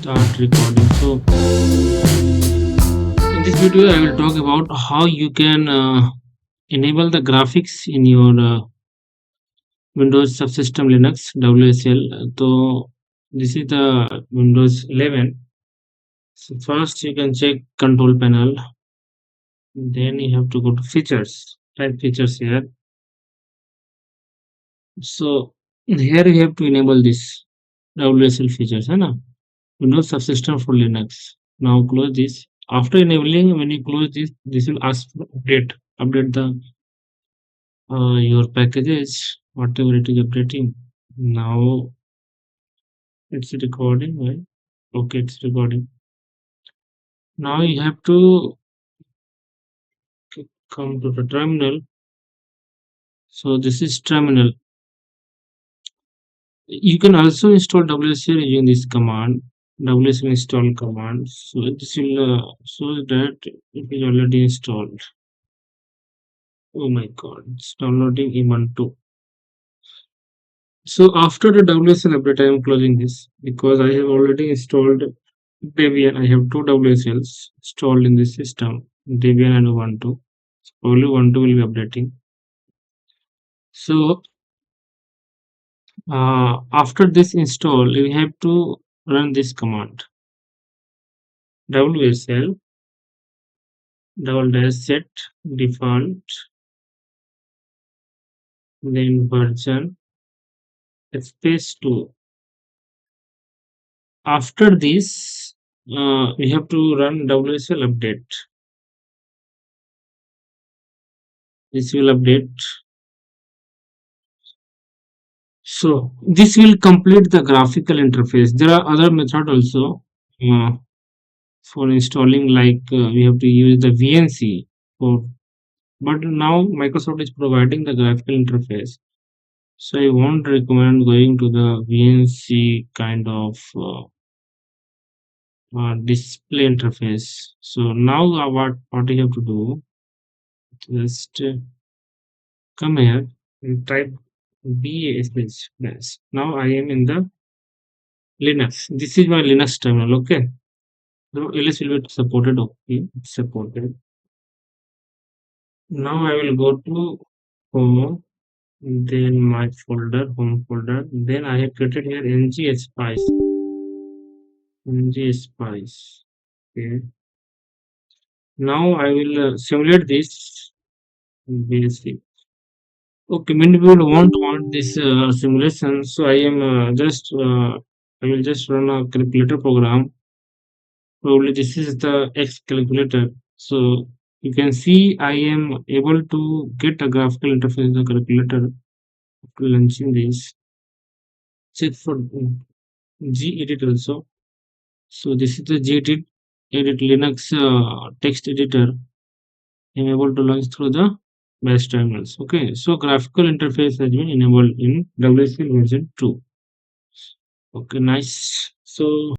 start recording. So, in this video, I will talk about how you can enable the graphics in your Windows Subsystem Linux WSL. So, this is the Windows 11. So, first you can check Control Panel. Then you have to go to Features. Type Features here. So, here you have to enable this WSL features. है ना? Windows Subsystem for Linux. Now close this. After enabling, when you close this, this will ask for update. Update the your packages, whatever it is updating. Now it's recording, right? Okay, it's recording. Now you have to come to the terminal. So this is terminal. You can also install WSL using this command. WSL install command. So this will show that it is already installed. Oh my god, it's downloading Ubuntu. So after the WSL update, I am closing this because I have already installed Debian. I have two WSLs installed in this system, Debian and Ubuntu. Only Ubuntu will be updating. So after this install, we have to run this command WSL double dash set default, then version space 2. After this, we have to run WSL update. This will update. So this will complete the graphical interface. There are other method also uh, for installing, like we have to use the VNC for, but now Microsoft is providing the graphical interface. So I won't recommend going to the VNC kind of display interface. So now what you have to do, just come here and type BASS. Now I am in the Linux. This is my Linux terminal. Okay. So ls will be supported. Okay, it's supported. Now I will go to home, then my folder, home folder. Then I have created here ngspice. Ngspice. Okay. Now I will simulate this basic. Okay, many people won't want this simulation, so I am I will just run a calculator program. Probably this is the X calculator. So you can see I am able to get a graphical interface in the calculator after launching this. Check for gedit also. So this is the gedit edit Linux text editor. I'm able to launch through the bash terminals. Okay, so graphical interface has been enabled in WSL version 2. Okay, nice. So